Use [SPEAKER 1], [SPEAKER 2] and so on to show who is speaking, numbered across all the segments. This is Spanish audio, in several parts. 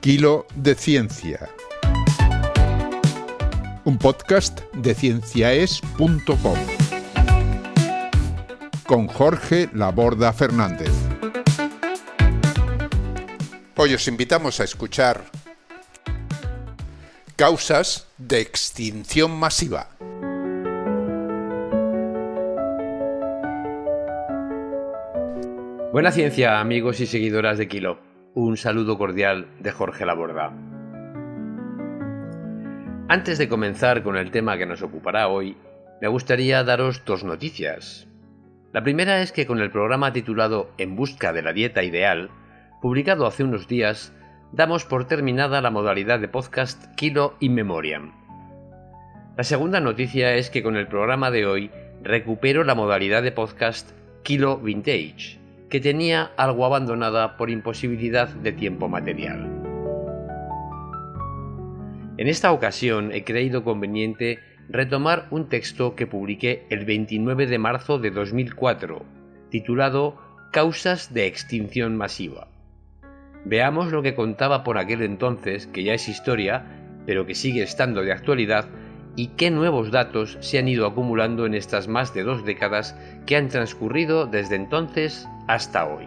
[SPEAKER 1] Kilo de Ciencia. Un podcast de cienciaes.com. Con Jorge Laborda Fernández. Hoy os invitamos a escuchar Causas de extinción masiva.
[SPEAKER 2] Buena ciencia, amigos y seguidoras de Kilo. Un saludo cordial de Jorge Laborda. Antes de comenzar con el tema que nos ocupará hoy, me gustaría daros dos noticias. La primera es que con el programa titulado En busca de la dieta ideal, publicado hace unos días, damos por terminada la modalidad de podcast Kilo in Memoriam. La segunda noticia es que con el programa de hoy recupero la modalidad de podcast Kilo Vintage, que tenía algo abandonada por imposibilidad de tiempo material. En esta ocasión he creído conveniente retomar un texto que publiqué el 29 de marzo de 2004, titulado Causas de extinción masiva. Veamos lo que contaba por aquel entonces, que ya es historia, pero que sigue estando de actualidad, y qué nuevos datos se han ido acumulando en estas más de 2 décadas que han transcurrido desde entonces hasta hoy.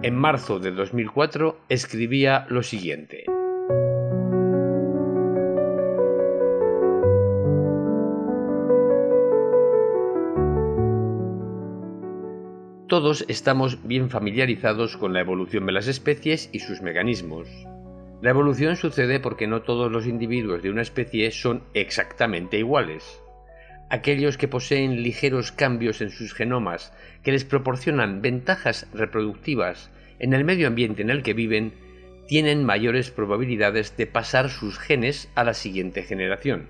[SPEAKER 2] En marzo de 2004 escribía lo siguiente. Todos estamos bien familiarizados con la evolución de las especies y sus mecanismos. La evolución sucede porque no todos los individuos de una especie son exactamente iguales. Aquellos que poseen ligeros cambios en sus genomas que les proporcionan ventajas reproductivas en el medio ambiente en el que viven, tienen mayores probabilidades de pasar sus genes a la siguiente generación.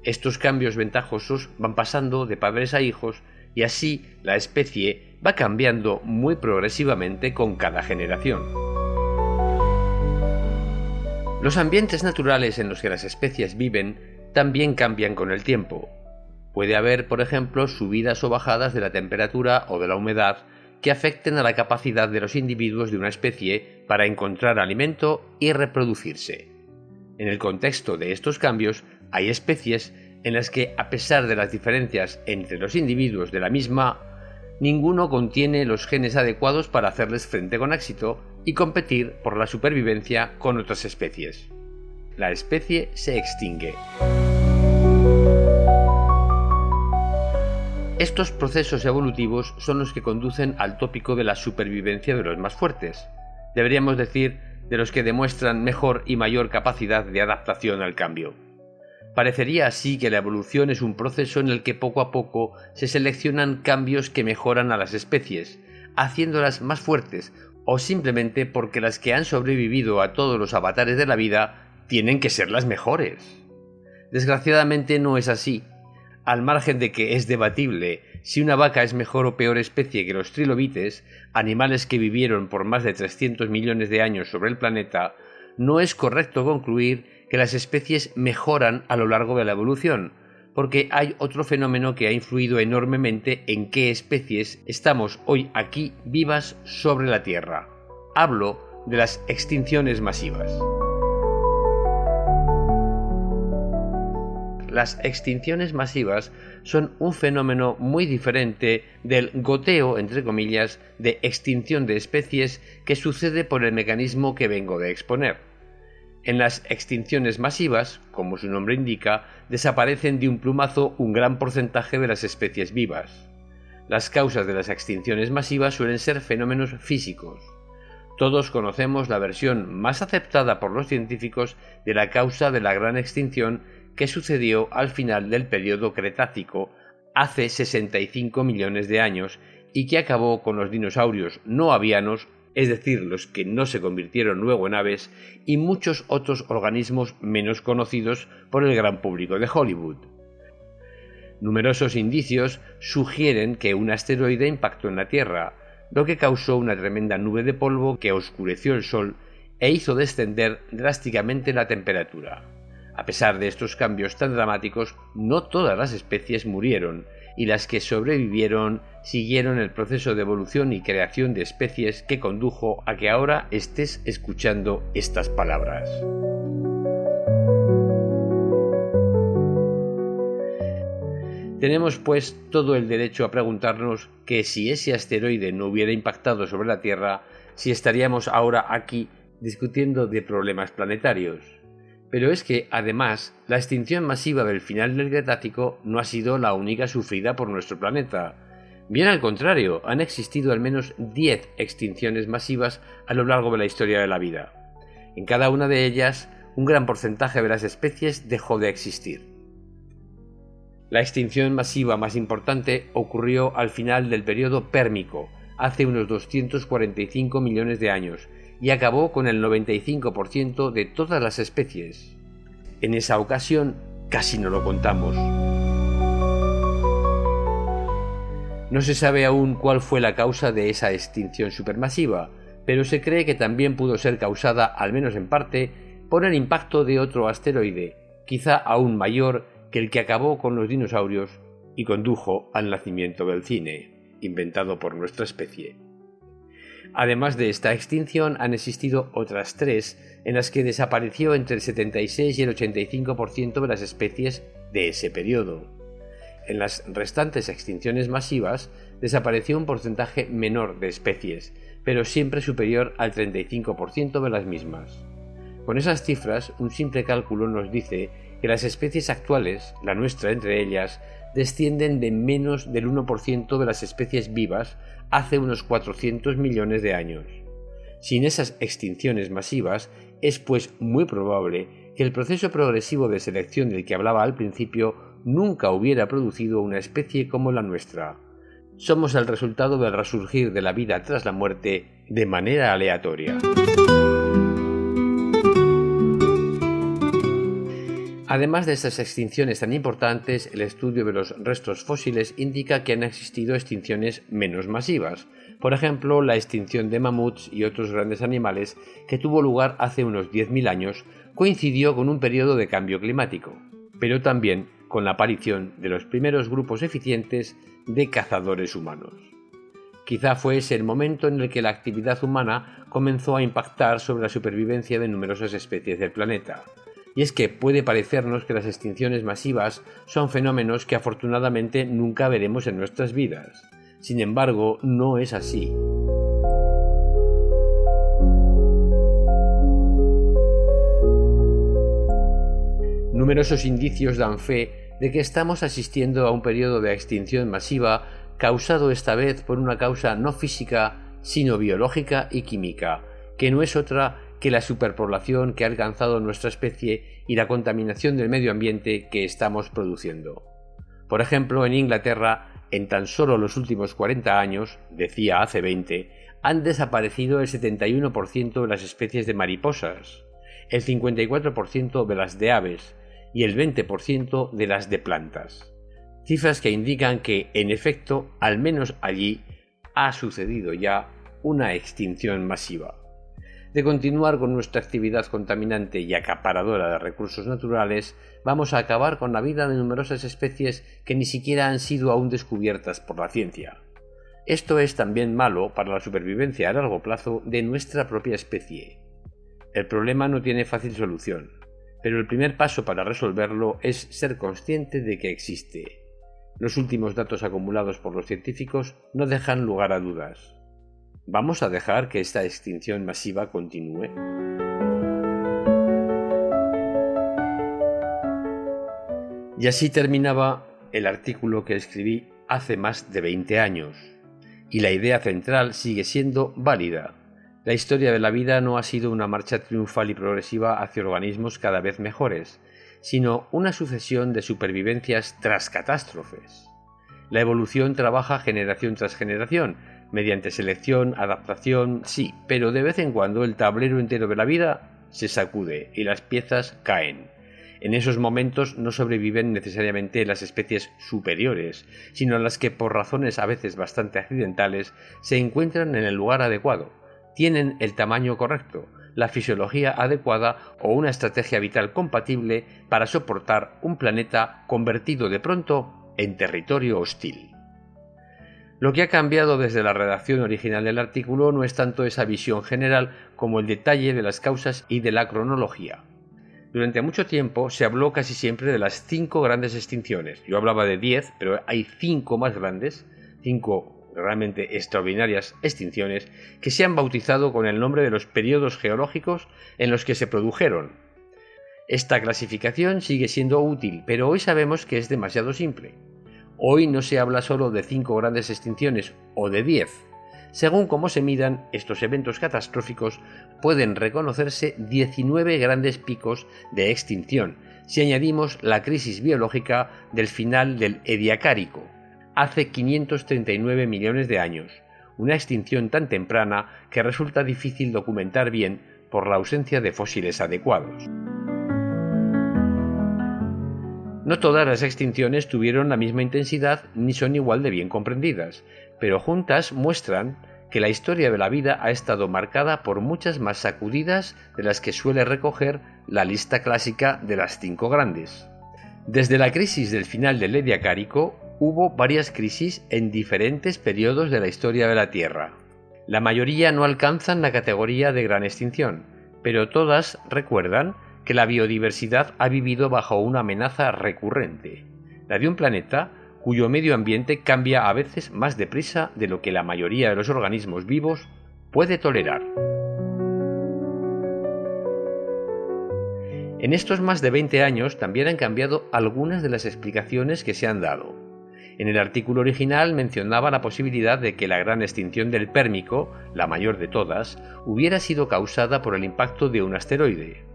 [SPEAKER 2] Estos cambios ventajosos van pasando de padres a hijos y así la especie va cambiando muy progresivamente con cada generación. Los ambientes naturales en los que las especies viven también cambian con el tiempo. Puede haber, por ejemplo, subidas o bajadas de la temperatura o de la humedad que afecten a la capacidad de los individuos de una especie para encontrar alimento y reproducirse. En el contexto de estos cambios, hay especies en las que, a pesar de las diferencias entre los individuos de la misma, ninguno contiene los genes adecuados para hacerles frente con éxito y competir por la supervivencia con otras especies. La especie se extingue. Estos procesos evolutivos son los que conducen al tópico de la supervivencia de los más fuertes. Deberíamos decir, de los que demuestran mejor y mayor capacidad de adaptación al cambio. Parecería así que la evolución es un proceso en el que poco a poco se seleccionan cambios que mejoran a las especies, haciéndolas más fuertes, o simplemente porque las que han sobrevivido a todos los avatares de la vida tienen que ser las mejores. Desgraciadamente no es así. Al margen de que es debatible si una vaca es mejor o peor especie que los trilobites, animales que vivieron por más de 300 millones de años sobre el planeta, no es correcto concluir que las especies mejoran a lo largo de la evolución, porque hay otro fenómeno que ha influido enormemente en qué especies estamos hoy aquí vivas sobre la Tierra. Hablo de las extinciones masivas. Las extinciones masivas son un fenómeno muy diferente del goteo, entre comillas, de extinción de especies que sucede por el mecanismo que vengo de exponer. En las extinciones masivas, como su nombre indica, desaparecen de un plumazo un gran porcentaje de las especies vivas. Las causas de las extinciones masivas suelen ser fenómenos físicos. Todos conocemos la versión más aceptada por los científicos de la causa de la gran extinción que sucedió al final del período Cretácico, hace 65 millones de años, y que acabó con los dinosaurios no avianos, es decir, los que no se convirtieron luego en aves, y muchos otros organismos menos conocidos por el gran público de Hollywood. Numerosos indicios sugieren que un asteroide impactó en la Tierra, lo que causó una tremenda nube de polvo que oscureció el Sol e hizo descender drásticamente la temperatura. A pesar de estos cambios tan dramáticos, no todas las especies murieron, y las que sobrevivieron siguieron el proceso de evolución y creación de especies que condujo a que ahora estés escuchando estas palabras. Tenemos pues todo el derecho a preguntarnos que si ese asteroide no hubiera impactado sobre la Tierra, si estaríamos ahora aquí discutiendo de problemas planetarios. Pero es que, además, la extinción masiva del final del Cretácico no ha sido la única sufrida por nuestro planeta. Bien al contrario, han existido al menos 10 extinciones masivas a lo largo de la historia de la vida. En cada una de ellas, un gran porcentaje de las especies dejó de existir. La extinción masiva más importante ocurrió al final del periodo Pérmico, hace unos 245 millones de años, y acabó con el 95% de todas las especies. En esa ocasión casi no lo contamos. No se sabe aún cuál fue la causa de esa extinción supermasiva, pero se cree que también pudo ser causada, al menos en parte, por el impacto de otro asteroide, quizá aún mayor que el que acabó con los dinosaurios y condujo al nacimiento del cine, inventado por nuestra especie. Además de esta extinción, han existido otras 3 en las que desapareció entre el 76 y el 85% de las especies de ese periodo. En las restantes extinciones masivas desapareció un porcentaje menor de especies, pero siempre superior al 35% de las mismas. Con esas cifras, un simple cálculo nos dice que las especies actuales, la nuestra entre ellas, descienden de menos del 1% de las especies vivas hace unos 400 millones de años. Sin esas extinciones masivas, es pues muy probable que el proceso progresivo de selección del que hablaba al principio nunca hubiera producido una especie como la nuestra. Somos el resultado del resurgir de la vida tras la muerte de manera aleatoria. Además de estas extinciones tan importantes, el estudio de los restos fósiles indica que han existido extinciones menos masivas. Por ejemplo, la extinción de mamuts y otros grandes animales que tuvo lugar hace unos 10.000 años coincidió con un periodo de cambio climático, pero también con la aparición de los primeros grupos eficientes de cazadores humanos. Quizá fue ese el momento en el que la actividad humana comenzó a impactar sobre la supervivencia de numerosas especies del planeta. Y es que puede parecernos que las extinciones masivas son fenómenos que afortunadamente nunca veremos en nuestras vidas. Sin embargo, no es así. Numerosos indicios dan fe de que estamos asistiendo a un periodo de extinción masiva causado esta vez por una causa no física, sino biológica y química, que no es otra que la superpoblación que ha alcanzado nuestra especie y la contaminación del medio ambiente que estamos produciendo. Por ejemplo, en Inglaterra, en tan solo los últimos 40 años, decía hace 20, han desaparecido el 71% de las especies de mariposas, el 54% de las de aves y el 20% de las de plantas. Cifras que indican que, en efecto, al menos allí, ha sucedido ya una extinción masiva. De continuar con nuestra actividad contaminante y acaparadora de recursos naturales, vamos a acabar con la vida de numerosas especies que ni siquiera han sido aún descubiertas por la ciencia. Esto es también malo para la supervivencia a largo plazo de nuestra propia especie. El problema no tiene fácil solución, pero el primer paso para resolverlo es ser consciente de que existe. Los últimos datos acumulados por los científicos no dejan lugar a dudas. ¿Vamos a dejar que esta extinción masiva continúe? Y así terminaba el artículo que escribí hace más de 20 años. Y la idea central sigue siendo válida. La historia de la vida no ha sido una marcha triunfal y progresiva hacia organismos cada vez mejores, sino una sucesión de supervivencias tras catástrofes. La evolución trabaja generación tras generación, mediante selección, adaptación, sí, pero de vez en cuando el tablero entero de la vida se sacude y las piezas caen. En esos momentos no sobreviven necesariamente las especies superiores, sino las que por razones a veces bastante accidentales se encuentran en el lugar adecuado, tienen el tamaño correcto, la fisiología adecuada o una estrategia vital compatible para soportar un planeta convertido de pronto en territorio hostil. Lo que ha cambiado desde la redacción original del artículo no es tanto esa visión general como el detalle de las causas y de la cronología. Durante mucho tiempo se habló casi siempre de las 5 grandes extinciones. Yo hablaba de 10, pero hay 5 más grandes, 5 realmente extraordinarias extinciones que se han bautizado con el nombre de los periodos geológicos en los que se produjeron. Esta clasificación sigue siendo útil, pero hoy sabemos que es demasiado simple. Hoy no se habla solo de 5 grandes extinciones o de 10. Según cómo se midan estos eventos catastróficos, pueden reconocerse 19 grandes picos de extinción, si añadimos la crisis biológica del final del Ediacárico, hace 539 millones de años, una extinción tan temprana que resulta difícil documentar bien por la ausencia de fósiles adecuados. No todas las extinciones tuvieron la misma intensidad ni son igual de bien comprendidas, pero juntas muestran que la historia de la vida ha estado marcada por muchas más sacudidas de las que suele recoger la lista clásica de las 5 grandes. Desde la crisis del final del Ediacárico hubo varias crisis en diferentes periodos de la historia de la Tierra. La mayoría no alcanzan la categoría de gran extinción, pero todas recuerdan que la biodiversidad ha vivido bajo una amenaza recurrente, la de un planeta cuyo medio ambiente cambia a veces más deprisa de lo que la mayoría de los organismos vivos puede tolerar. En estos más de 20 años también han cambiado algunas de las explicaciones que se han dado. En el artículo original mencionaba la posibilidad de que la gran extinción del Pérmico, la mayor de todas, hubiera sido causada por el impacto de un asteroide.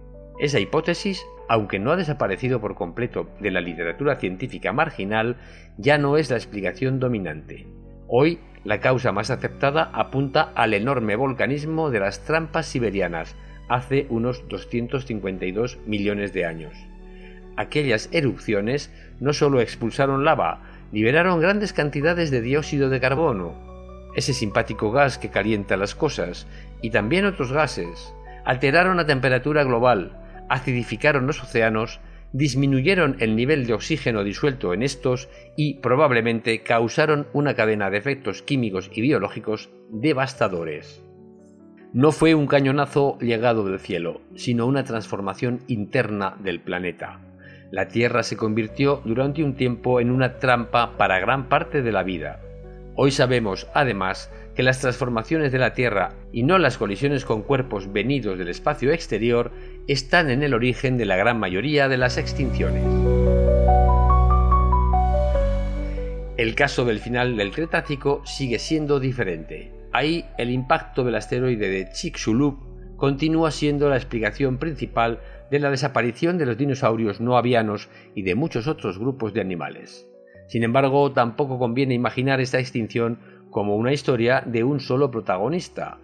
[SPEAKER 2] Esa hipótesis, aunque no ha desaparecido por completo de la literatura científica marginal, ya no es la explicación dominante. Hoy, la causa más aceptada apunta al enorme volcanismo de las Trampas Siberianas, hace unos 252 millones de años. Aquellas erupciones no solo expulsaron lava, liberaron grandes cantidades de dióxido de carbono, ese simpático gas que calienta las cosas, y también otros gases. Alteraron la temperatura global, acidificaron los océanos, disminuyeron el nivel de oxígeno disuelto en estos y probablemente causaron una cadena de efectos químicos y biológicos devastadores. No fue un cañonazo llegado del cielo, sino una transformación interna del planeta. La Tierra se convirtió durante un tiempo en una trampa para gran parte de la vida. Hoy sabemos, además, que las transformaciones de la Tierra y no las colisiones con cuerpos venidos del espacio exterior están en el origen de la gran mayoría de las extinciones. El caso del final del Cretácico sigue siendo diferente. Ahí el impacto del asteroide de Chicxulub continúa siendo la explicación principal de la desaparición de los dinosaurios no avianos y de muchos otros grupos de animales. Sin embargo, tampoco conviene imaginar esta extinción como una historia de un solo protagonista.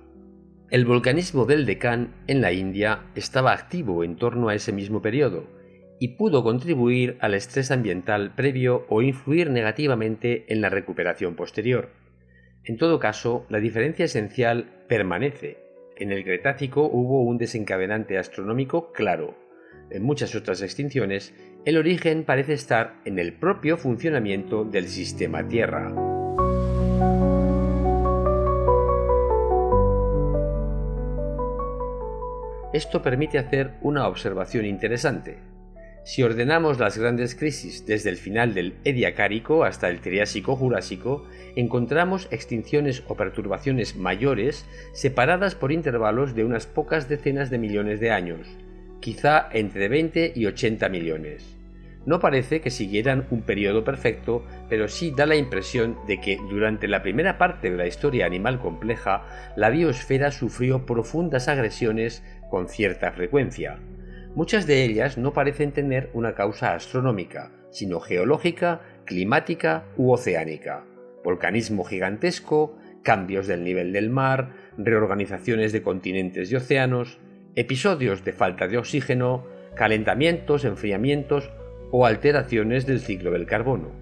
[SPEAKER 2] El volcanismo del Deccan en la India estaba activo en torno a ese mismo periodo y pudo contribuir al estrés ambiental previo o influir negativamente en la recuperación posterior. En todo caso, la diferencia esencial permanece. En el Cretácico hubo un desencadenante astronómico claro. En muchas otras extinciones, el origen parece estar en el propio funcionamiento del sistema Tierra. Esto permite hacer una observación interesante. Si ordenamos las grandes crisis desde el final del Ediacárico hasta el Triásico-Jurásico, encontramos extinciones o perturbaciones mayores separadas por intervalos de unas pocas decenas de millones de años, quizá entre 20 y 80 millones. No parece que siguieran un periodo perfecto, pero sí da la impresión de que durante la primera parte de la historia animal compleja, la biosfera sufrió profundas agresiones con cierta frecuencia. Muchas de ellas no parecen tener una causa astronómica, sino geológica, climática u oceánica. Volcanismo gigantesco, cambios del nivel del mar, reorganizaciones de continentes y océanos, episodios de falta de oxígeno, calentamientos, enfriamientos o alteraciones del ciclo del carbono.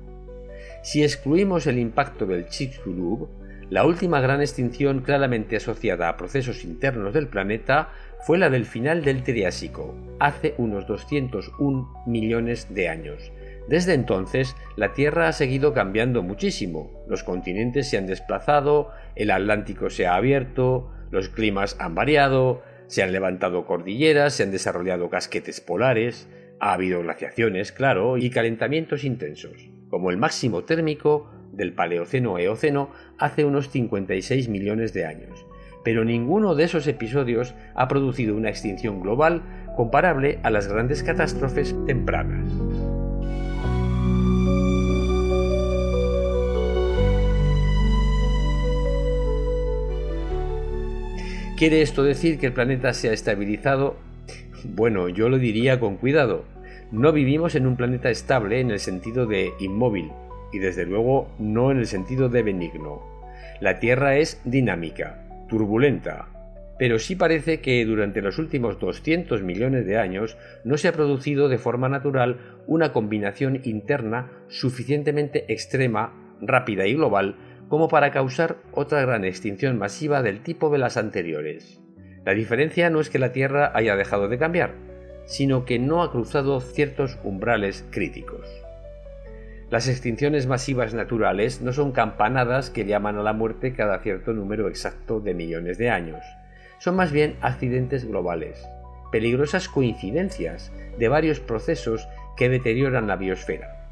[SPEAKER 2] Si excluimos el impacto del Chicxulub, la última gran extinción claramente asociada a procesos internos del planeta fue la del final del Triásico, hace unos 201 millones de años, Desde entonces, la Tierra ha seguido cambiando muchísimo. Los continentes se han desplazado, el Atlántico se ha abierto, los climas han variado, se han levantado cordilleras, se han desarrollado casquetes polares, ha habido glaciaciones, claro, y calentamientos intensos, como el máximo térmico del Paleoceno-Eoceno hace unos 56 millones de años. Pero ninguno de esos episodios ha producido una extinción global comparable a las grandes catástrofes tempranas. ¿Quiere esto decir que el planeta se ha estabilizado? Bueno, yo lo diría con cuidado. No vivimos en un planeta estable en el sentido de inmóvil, y desde luego no en el sentido de benigno. La Tierra es dinámica, turbulenta, pero sí parece que durante los últimos 200 millones de años no se ha producido de forma natural una combinación interna suficientemente extrema, rápida y global como para causar otra gran extinción masiva del tipo de las anteriores. La diferencia no es que la Tierra haya dejado de cambiar, sino que no ha cruzado ciertos umbrales críticos. Las extinciones masivas naturales no son campanadas que llaman a la muerte cada cierto número exacto de millones de años. Son más bien accidentes globales, peligrosas coincidencias de varios procesos que deterioran la biosfera.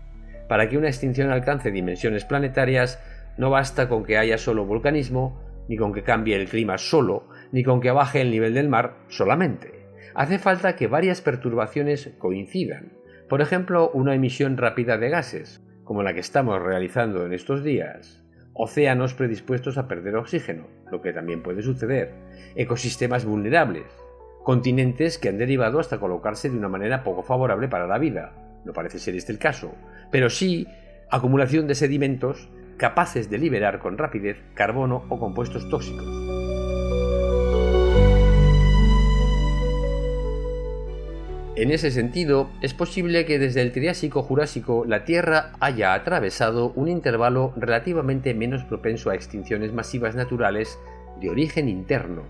[SPEAKER 2] Para que una extinción alcance dimensiones planetarias, no basta con que haya solo volcanismo, ni con que cambie el clima solo, ni con que baje el nivel del mar solamente. Hace falta que varias perturbaciones coincidan. Por ejemplo, una emisión rápida de gases, como la que estamos realizando en estos días. Océanos predispuestos a perder oxígeno, lo que también puede suceder. Ecosistemas vulnerables. Continentes que han derivado hasta colocarse de una manera poco favorable para la vida. No parece ser este el caso, pero sí acumulación de sedimentos capaces de liberar con rapidez carbono o compuestos tóxicos. En ese sentido, es posible que desde el Triásico-Jurásico la Tierra haya atravesado un intervalo relativamente menos propenso a extinciones masivas naturales de origen interno.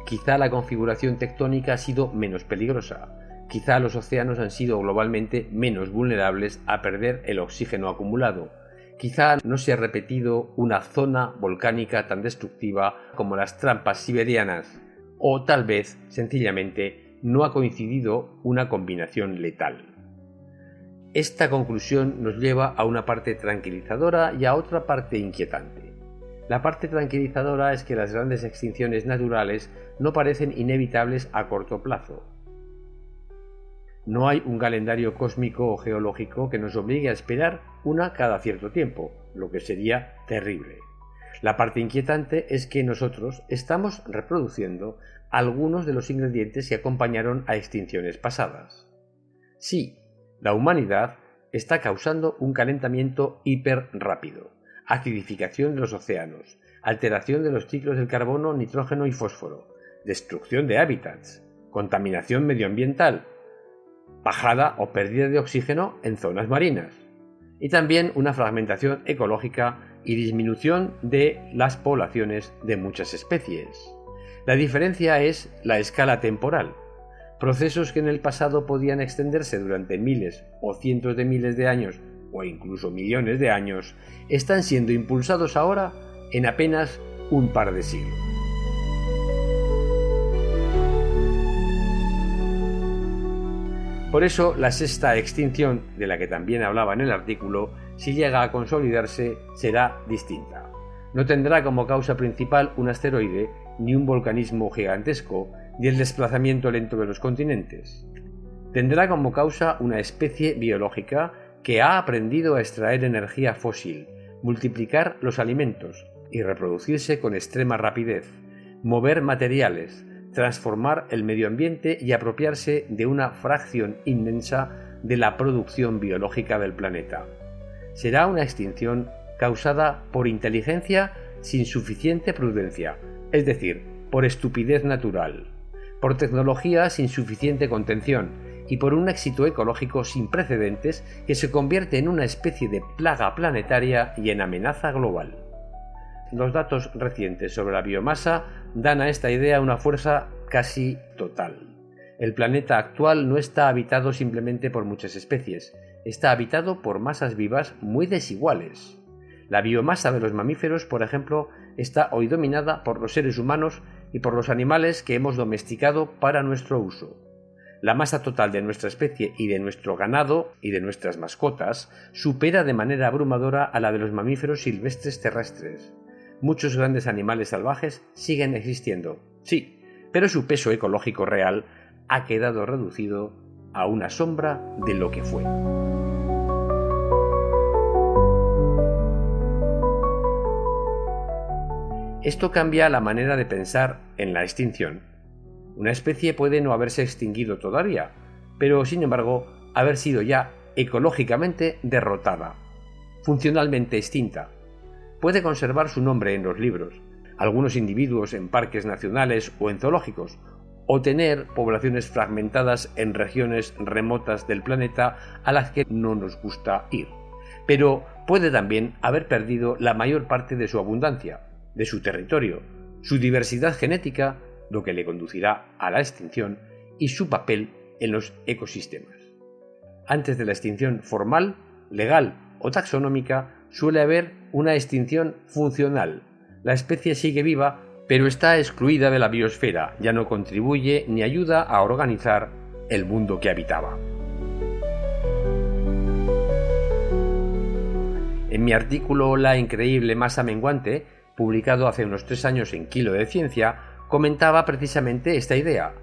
[SPEAKER 2] Quizá la configuración tectónica ha sido menos peligrosa, quizá los océanos han sido globalmente menos vulnerables a perder el oxígeno acumulado, quizá no se ha repetido una zona volcánica tan destructiva como las trampas siberianas, o tal vez, sencillamente, no ha coincidido una combinación letal. Esta conclusión nos lleva a una parte tranquilizadora y a otra parte inquietante. La parte tranquilizadora es que las grandes extinciones naturales no parecen inevitables a corto plazo. No hay un calendario cósmico o geológico que nos obligue a esperar una cada cierto tiempo, lo que sería terrible. La parte inquietante es que nosotros estamos reproduciendo algunos de los ingredientes que acompañaron a extinciones pasadas. Sí, la humanidad está causando un calentamiento hiperrápido, acidificación de los océanos, alteración de los ciclos del carbono, nitrógeno y fósforo, destrucción de hábitats, contaminación medioambiental, bajada o pérdida de oxígeno en zonas marinas, y también una fragmentación ecológica y disminución de las poblaciones de muchas especies. La diferencia es la escala temporal. Procesos que en el pasado podían extenderse durante miles o cientos de miles de años o incluso millones de años están siendo impulsados ahora en apenas un par de siglos. Por eso, la sexta extinción, de la que también hablaba en el artículo, si llega a consolidarse, será distinta. No tendrá como causa principal un asteroide, ni un volcanismo gigantesco, ni el desplazamiento lento de los continentes. Tendrá como causa una especie biológica que ha aprendido a extraer energía fósil, multiplicar los alimentos y reproducirse con extrema rapidez, mover materiales, transformar el medio ambiente y apropiarse de una fracción inmensa de la producción biológica del planeta. Será una extinción causada por inteligencia sin suficiente prudencia, es decir, por estupidez natural, por tecnología sin suficiente contención y por un éxito ecológico sin precedentes que se convierte en una especie de plaga planetaria y en amenaza global. Los datos recientes sobre la biomasa dan a esta idea una fuerza casi total. El planeta actual no está habitado simplemente por muchas especies, está habitado por masas vivas muy desiguales. La biomasa de los mamíferos, por ejemplo, está hoy dominada por los seres humanos y por los animales que hemos domesticado para nuestro uso. La masa total de nuestra especie y de nuestro ganado y de nuestras mascotas supera de manera abrumadora a la de los mamíferos silvestres terrestres. Muchos grandes animales salvajes siguen existiendo, sí, pero su peso ecológico real ha quedado reducido a una sombra de lo que fue. Esto cambia la manera de pensar en la extinción. Una especie puede no haberse extinguido todavía, pero sin embargo haber sido ya ecológicamente derrotada, funcionalmente extinta. Puede conservar su nombre en los libros, algunos individuos en parques nacionales o en zoológicos, o tener poblaciones fragmentadas en regiones remotas del planeta a las que no nos gusta ir. Pero puede también haber perdido la mayor parte de su abundancia, de su territorio, su diversidad genética, lo que le conducirá a la extinción, y su papel en los ecosistemas. Antes de la extinción formal, legal o taxonómica, suele haber una extinción funcional. La especie sigue viva, pero está excluida de la biosfera, ya no contribuye ni ayuda a organizar el mundo que habitaba. En mi artículo La increíble masa menguante, publicado hace unos 3 años en Kilo de Ciencia, comentaba precisamente esta idea.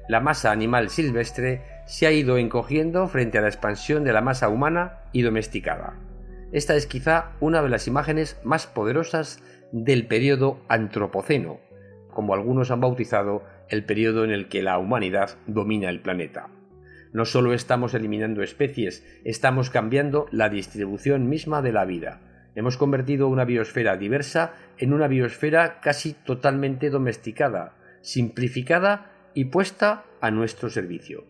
[SPEAKER 2] La masa animal silvestre se ha ido encogiendo frente a la expansión de la masa humana y domesticada. Esta es quizá una de las imágenes más poderosas del periodo antropoceno, como algunos han bautizado el periodo en el que la humanidad domina el planeta. No solo estamos eliminando especies, estamos cambiando la distribución misma de la vida. Hemos convertido una biosfera diversa en una biosfera casi totalmente domesticada, simplificada y puesta a nuestro servicio.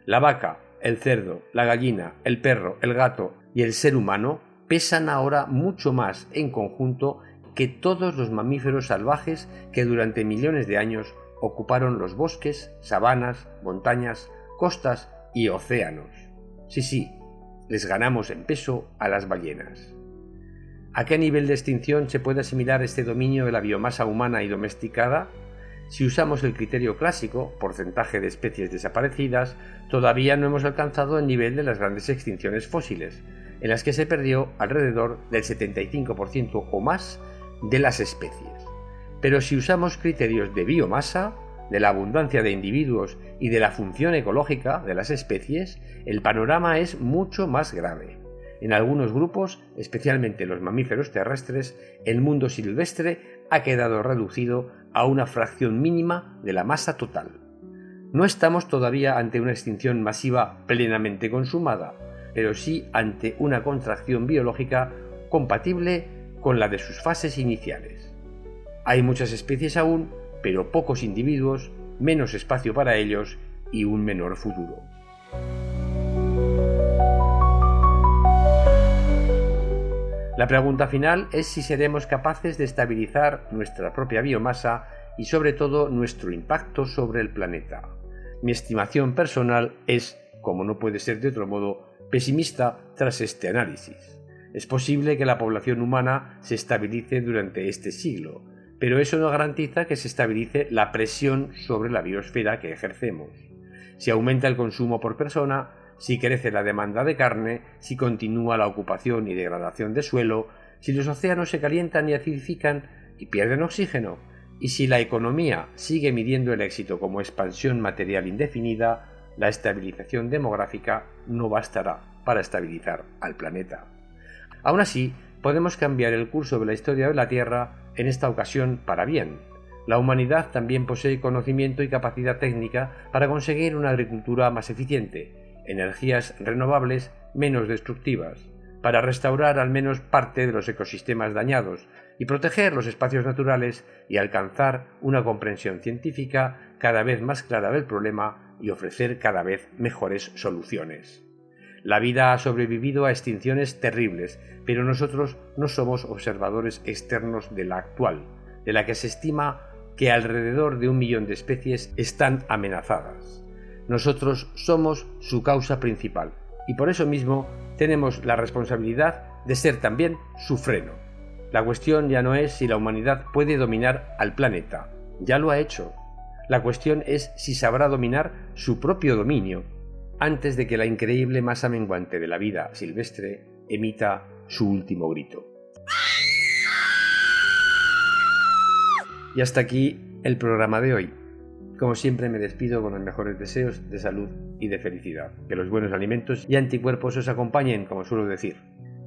[SPEAKER 2] La vaca, el cerdo, la gallina, el perro, el gato y el ser humano pesan ahora mucho más en conjunto que todos los mamíferos salvajes que durante millones de años ocuparon los bosques, sabanas, montañas, costas y océanos. Sí, les ganamos en peso a las ballenas. ¿A qué nivel de extinción se puede asimilar este dominio de la biomasa humana y domesticada? Si usamos el criterio clásico, porcentaje de especies desaparecidas, todavía no hemos alcanzado el nivel de las grandes extinciones fósiles, en las que se perdió alrededor del 75% o más de las especies. Pero si usamos criterios de biomasa, de la abundancia de individuos y de la función ecológica de las especies, el panorama es mucho más grave. En algunos grupos, especialmente los mamíferos terrestres, el mundo silvestre ha quedado reducido a una fracción mínima de la masa total. No estamos todavía ante una extinción masiva plenamente consumada, pero sí ante una contracción biológica compatible con la de sus fases iniciales. Hay muchas especies aún, pero pocos individuos, menos espacio para ellos y un menor futuro. La pregunta final es si seremos capaces de estabilizar nuestra propia biomasa y sobre todo nuestro impacto sobre el planeta. Mi estimación personal es, como no puede ser de otro modo, pesimista tras este análisis. Es posible que la población humana se estabilice durante este siglo, pero eso no garantiza que se estabilice la presión sobre la biosfera que ejercemos. Si aumenta el consumo por persona, si crece la demanda de carne, si continúa la ocupación y degradación de suelo, si los océanos se calientan y acidifican y pierden oxígeno, y si la economía sigue midiendo el éxito como expansión material indefinida, la estabilización demográfica no bastará para estabilizar al planeta. Aún así, podemos cambiar el curso de la historia de la Tierra en esta ocasión para bien. La humanidad también posee conocimiento y capacidad técnica para conseguir una agricultura más eficiente, energías renovables menos destructivas, para restaurar al menos parte de los ecosistemas dañados y proteger los espacios naturales y alcanzar una comprensión científica cada vez más clara del problema y ofrecer cada vez mejores soluciones. La vida ha sobrevivido a extinciones terribles, pero nosotros no somos observadores externos de la actual, de la que se estima que alrededor de 1 millón de especies están amenazadas. Nosotros somos su causa principal y por eso mismo tenemos la responsabilidad de ser también su freno. La cuestión ya no es si la humanidad puede dominar al planeta, ya lo ha hecho. La cuestión es si sabrá dominar su propio dominio antes de que la increíble masa menguante de la vida silvestre emita su último grito. Y hasta aquí el programa de hoy. Como siempre me despido con los mejores deseos de salud y de felicidad. Que los buenos alimentos y anticuerpos os acompañen, como suelo decir.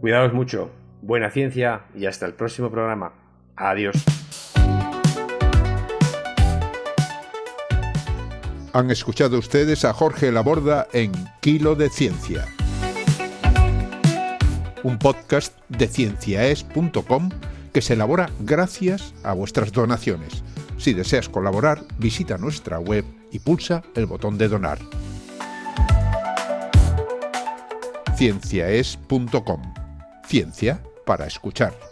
[SPEAKER 2] Cuidaos mucho, buena ciencia y hasta el próximo programa. Adiós.
[SPEAKER 1] Han escuchado ustedes a Jorge Laborda en Kilo de Ciencia, un podcast de cienciaes.com que se elabora gracias a vuestras donaciones. Si deseas colaborar, visita nuestra web y pulsa el botón de donar. cienciaes.com. Ciencia para escuchar.